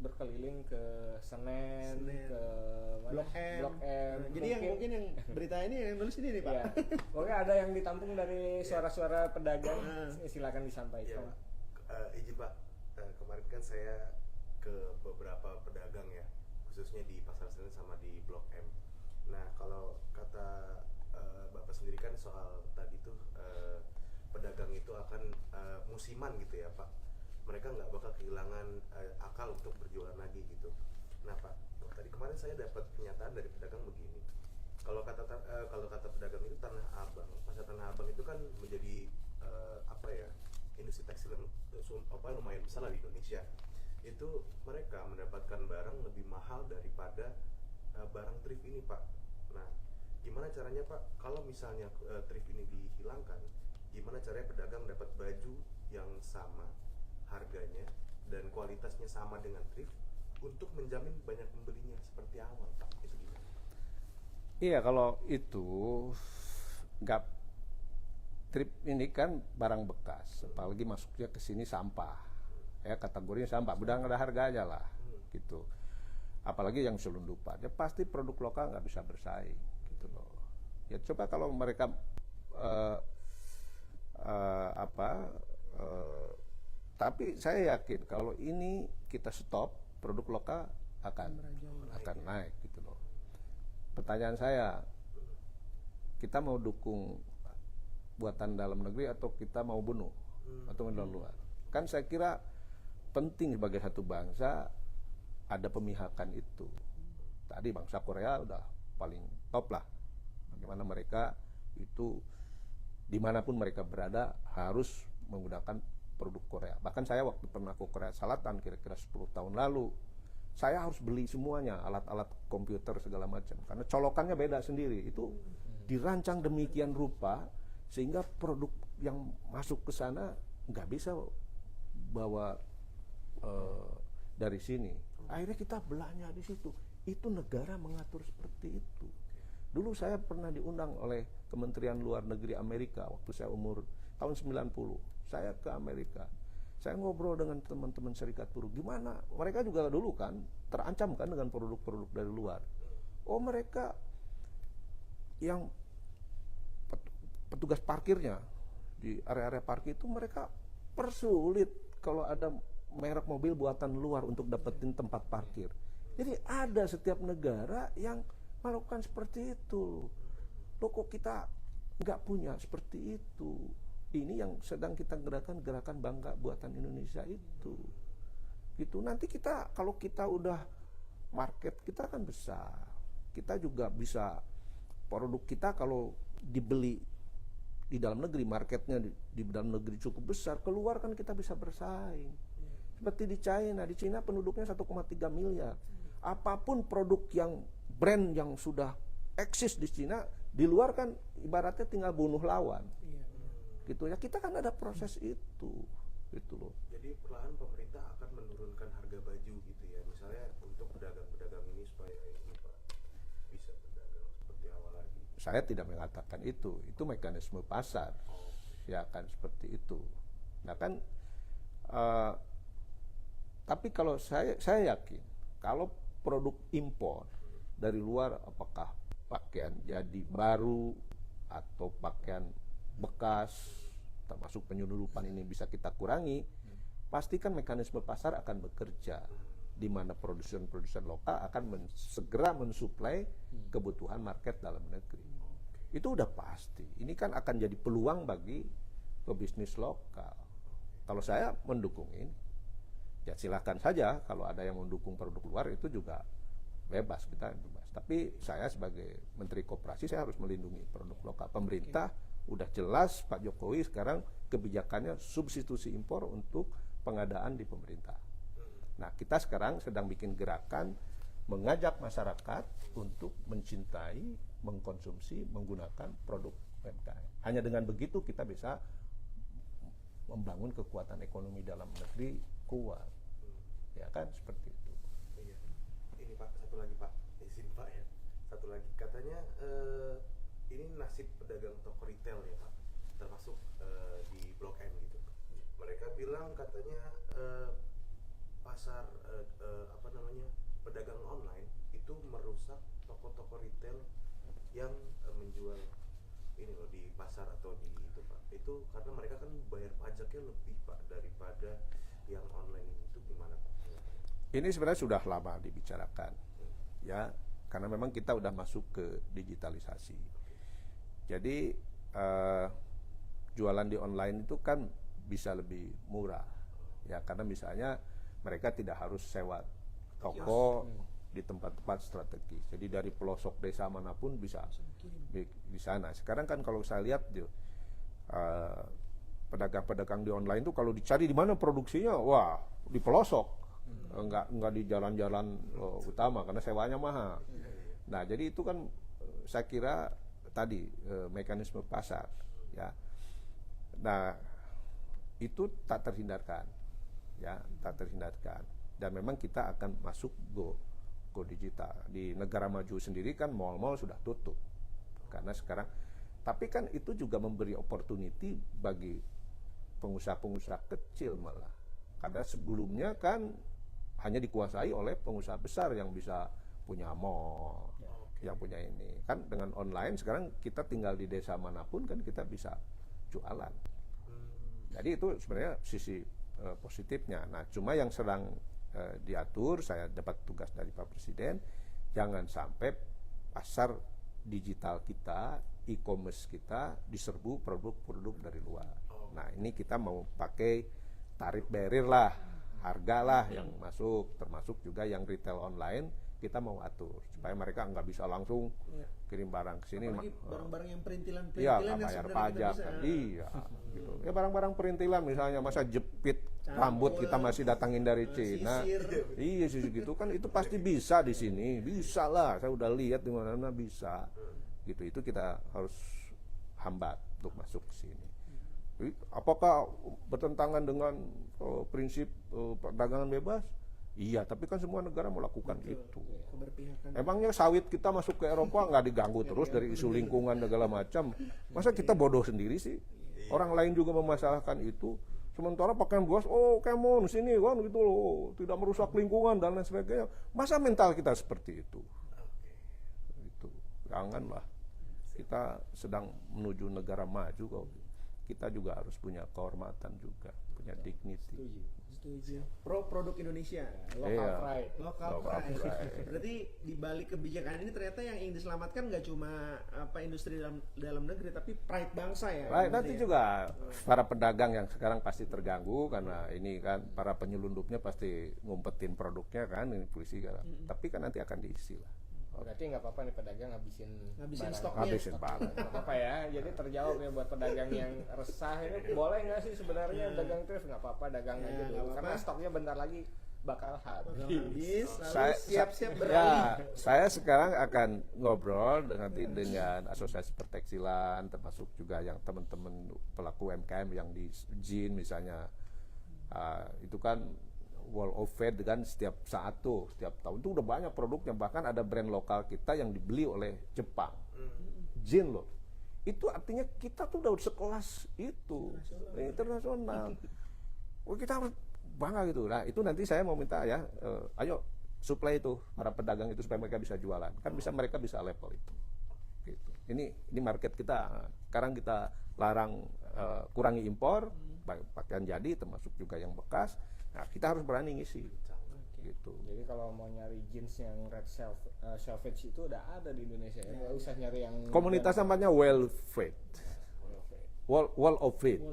Speaker 3: berkeliling ke Senen, ke
Speaker 2: Blok M. Jadi yang mungkin yang berita ini yang nulis ini nih Pak.
Speaker 3: Ya. Pokoknya ada yang ditampung dari suara-suara pedagang. Silakan disampaikan.
Speaker 4: Ya, izin Pak, kemarin kan saya ke beberapa pedagang ya, khususnya di Pasar Senen sama di Blok M. Nah kalau kata Bapak sendiri kan soal tadi tuh pedagang itu akan musiman gitu ya Pak. Mereka nggak bakal kehilangan akal untuk berjualan lagi gitu. Nah Pak, tadi kemarin saya dapat pernyataan dari pedagang begini. Kalau kata pedagang itu Tanah Abang, pasar Tanah Abang itu kan menjadi industri tekstil yang lumayan besar lah di Indonesia. Itu mereka mendapatkan barang lebih mahal daripada barang thrift ini Pak. Nah, gimana caranya Pak kalau misalnya thrift ini dihilangkan? Gimana caranya pedagang dapat baju yang sama harganya dan kualitasnya sama dengan thrift untuk menjamin banyak pembelinya seperti awal Pak? Itu gimana?
Speaker 1: iya, kalau itu nggak, thrift ini kan barang bekas, apalagi masuknya ke sini sampah, ya kategorinya sampah, udah nggak ada harganya lah, gitu. Apalagi yang selundupan, ya pasti produk lokal nggak bisa bersaing, gitu loh. Ya coba kalau mereka tapi saya yakin kalau ini kita stop, produk lokal akan naik gitu loh. Pertanyaan saya, kita mau dukung buatan dalam negeri atau kita mau bunuh atau dari luar? Kan saya kira penting sebagai satu bangsa ada pemihakan itu. Tadi bangsa Korea udah paling top lah. Bagaimana mereka itu dimanapun mereka berada harus menggunakan produk Korea. Bahkan saya waktu pernah ke Korea Selatan kira-kira 10 tahun lalu, saya harus beli semuanya, alat-alat komputer segala macam, karena colokannya beda sendiri. Itu dirancang demikian rupa sehingga produk yang masuk ke sana nggak bisa bawa dari sini. Akhirnya kita belanja di situ. Itu negara mengatur seperti itu. Dulu saya pernah diundang oleh Kementerian Luar Negeri Amerika waktu saya umur tahun 90. Saya ke Amerika, saya ngobrol dengan teman-teman serikat buruh, gimana? Mereka juga dulu kan terancam kan dengan produk-produk dari luar. Oh, mereka yang petugas parkirnya di area-area parkir itu mereka persulit kalau ada merek mobil buatan luar untuk dapetin tempat parkir. Jadi ada setiap negara yang melakukan seperti itu. Loh, kok kita nggak punya seperti itu? Ini yang sedang kita gerakan bangga buatan Indonesia itu. Gitu. Nanti kita kalau kita udah market kita kan besar. Kita juga bisa produk kita kalau dibeli di dalam negeri, marketnya di dalam negeri cukup besar, keluar kan kita bisa bersaing. Seperti di China penduduknya 1,3 miliar. Apapun produk yang brand yang sudah eksis di China, di luar kan ibaratnya tinggal bunuh lawan. Gitu ya, kita kan ada proses itu gitu loh.
Speaker 4: Jadi perlahan pemerintah akan menurunkan harga baju gitu ya, misalnya untuk pedagang-pedagang ini supaya ini Pak bisa berdagang seperti awal lagi.
Speaker 1: Saya tidak mengatakan itu mekanisme pasar. Ya kan seperti itu. Nah kan tapi kalau saya yakin kalau produk impor dari luar, apakah pakaian jadi baru atau pakaian bekas, termasuk penyelundupan ini bisa kita kurangi, pastikan mekanisme pasar akan bekerja, di mana produsen-produsen lokal akan segera mensuplai kebutuhan market dalam negeri. Itu udah pasti. Ini kan akan jadi peluang bagi pebisnis lokal. Kalau saya mendukung ini, ya silakan saja. Kalau ada yang mendukung produk luar itu juga bebas, kita bebas. Tapi saya sebagai Menteri Koperasi saya harus melindungi produk lokal. Pemerintah udah jelas Pak Jokowi sekarang kebijakannya substitusi impor untuk pengadaan di pemerintah. Nah, kita sekarang sedang bikin gerakan mengajak masyarakat untuk mencintai, mengkonsumsi, menggunakan produk UMKM. Hanya dengan begitu kita bisa membangun kekuatan ekonomi dalam negeri kuat. Ya kan seperti itu.
Speaker 4: Iya. Ini Pak, satu lagi Pak, izin Pak ya. Satu lagi katanya ini nasib pedagang toko retail ya Pak, termasuk di Blok M gitu. Mereka bilang katanya pasar pedagang online itu merusak toko-toko retail yang menjual ini loh di pasar atau di itu Pak. Itu karena mereka kan bayar pajaknya lebih Pak daripada yang online itu, gimana Pak?
Speaker 1: Ini sebenarnya sudah lama dibicarakan, ya, karena memang kita udah masuk ke digitalisasi. Jadi jualan di online itu kan bisa lebih murah, ya, karena misalnya mereka tidak harus sewa toko di tempat-tempat strategis. Jadi dari pelosok desa manapun bisa di sana. Sekarang kan kalau saya lihat pedagang-pedagang di online itu kalau dicari di mana produksinya, wah di pelosok, enggak di jalan-jalan utama karena sewanya mahal. Nah jadi itu kan saya kira tadi mekanisme pasar, ya. Nah itu tak terhindarkan, ya, tak terhindarkan. Dan memang kita akan masuk go digital. Di negara maju sendiri kan mal-mal sudah tutup karena sekarang. Tapi kan itu juga memberi opportunity bagi pengusaha-pengusaha kecil malah. Karena sebelumnya kan hanya dikuasai oleh pengusaha besar yang bisa punya mall, yang punya ini. Kan dengan online sekarang kita tinggal di desa manapun kan kita bisa jualan. Jadi itu sebenarnya sisi positifnya. Nah, cuma yang sedang diatur, saya dapat tugas dari Pak Presiden, jangan sampai pasar digital kita, e-commerce kita diserbu produk-produk dari luar. Nah, ini kita mau pakai tarif barrier lah, harga lah yang masuk, termasuk juga yang retail online kita mau atur supaya mereka nggak bisa langsung kirim barang ke sini.
Speaker 2: Apalagi barang-barang yang perintilan
Speaker 1: iya,
Speaker 2: yang
Speaker 1: bayar
Speaker 2: sebenarnya
Speaker 1: pajak
Speaker 2: kita
Speaker 1: kan,
Speaker 2: bisa,
Speaker 1: iya, gitu. Ya barang-barang perintilan misalnya masa jepit rambut kita masih datangin dari Cina, iya sih gitu kan itu pasti bisa di sini, bisa lah. Saya udah lihat di mana-mana bisa, gitu. Itu kita harus hambat untuk masuk ke sini. Jadi, apakah bertentangan dengan prinsip perdagangan bebas? Iya, tapi kan semua negara melakukan itu. Emangnya sawit kita masuk ke Eropa nggak diganggu terus dari isu lingkungan segala macam? Masa kita bodoh sendiri sih? Orang lain juga memasalahkan itu. Sementara pakaian bekas, oh Camon sini kan gitu loh, tidak merusak lingkungan dan lain sebagainya. Masa mental kita seperti itu? Itu janganlah. Kita sedang menuju negara maju kok. Kita juga harus punya kehormatan juga, punya dignity.
Speaker 2: Setuju. Pro produk Indonesia.
Speaker 3: Local
Speaker 1: Iya.
Speaker 3: pride.
Speaker 2: Local pride. Berarti di balik kebijakan ini ternyata yang ingin diselamatkan nggak cuma industri dalam negeri, tapi pride bangsa ya.
Speaker 1: Baik,
Speaker 2: berarti
Speaker 1: nanti
Speaker 2: ya?
Speaker 1: juga para pedagang yang sekarang pasti terganggu karena ini kan para penyelundupnya pasti ngumpetin produknya kan, ini polisi kan. Tapi kan nanti akan diisi lah.
Speaker 3: Berarti nggak apa-apa nih pedagang ngabisin barang.
Speaker 2: stoknya.
Speaker 1: Habisin barang.
Speaker 3: Nggak apa-apa ya, jadi terjawab ya buat pedagang yang resah ini, boleh nggak sih sebenarnya dagang thrift? Nggak apa-apa, dagang
Speaker 2: Ya,
Speaker 3: aja
Speaker 2: nggak
Speaker 3: dulu,
Speaker 2: apa-apa.
Speaker 3: karena stoknya bentar lagi bakal habis.
Speaker 2: Habis,
Speaker 1: Saya-
Speaker 2: harus siap-siap
Speaker 1: Ya,
Speaker 2: beralih.
Speaker 1: saya sekarang akan ngobrol nanti dengan asosiasi pertekstilan, termasuk juga yang teman-teman pelaku UMKM yang di JIN misalnya. Itu kan Wall of Fate kan setiap saat tuh, setiap tahun itu udah banyak produknya, bahkan ada brand lokal kita yang dibeli oleh Jepang. JIN loh. Itu artinya kita tuh udah sekelas itu, internasional. Oh, kita harus bangga gitu. Nah, itu nanti saya mau minta ya, ayo supply itu para pedagang itu supaya mereka bisa jualan. Kan mereka bisa level itu. Gitu. Ini market kita. Sekarang kita larang kurangi impor, pakaian jadi termasuk juga yang bekas. Nah, kita harus berani ngisi. Gitu.
Speaker 3: Jadi kalau mau nyari jeans yang red selvedge itu udah ada di Indonesia ya, nggak usah nyari yang
Speaker 1: Komunitas namanya Wall of Faith. Wall of Faith.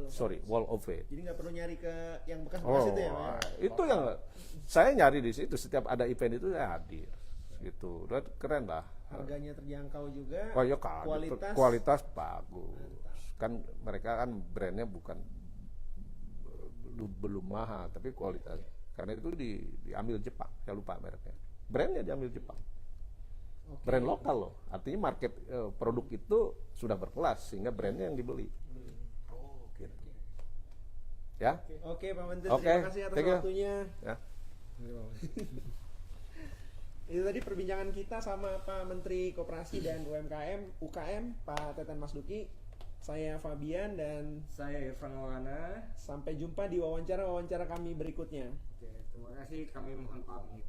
Speaker 2: Jadi nggak perlu nyari ke yang bekas-bekas itu ya, Pak?
Speaker 1: Oh, itu yang saya nyari di situ, setiap ada event itu saya hadir. Gitu. Dan keren lah.
Speaker 2: Harganya terjangkau juga.
Speaker 1: Oh iya, kualitas bagus. Kan mereka kan brandnya bukan belum mahal, tapi kualitas. Karena itu diambil Jepang, saya lupa mereknya. Brandnya diambil Jepang. Brand lokal loh. Artinya market produk itu sudah berkelas sehingga brandnya yang dibeli. Gitu. Ya.
Speaker 2: Oke, Pak Menteri,
Speaker 1: Oke,
Speaker 2: terima kasih atas
Speaker 1: thank you.
Speaker 2: waktunya.
Speaker 1: Ya.
Speaker 2: Itu tadi perbincangan kita sama Pak Menteri Koperasi dan UKM, Pak Teten Mas Duki. Saya Fabian dan
Speaker 3: Saya Irfan Maulana.
Speaker 2: sampai jumpa di wawancara kami berikutnya.
Speaker 3: Oke, terima kasih, kami mohon pamit.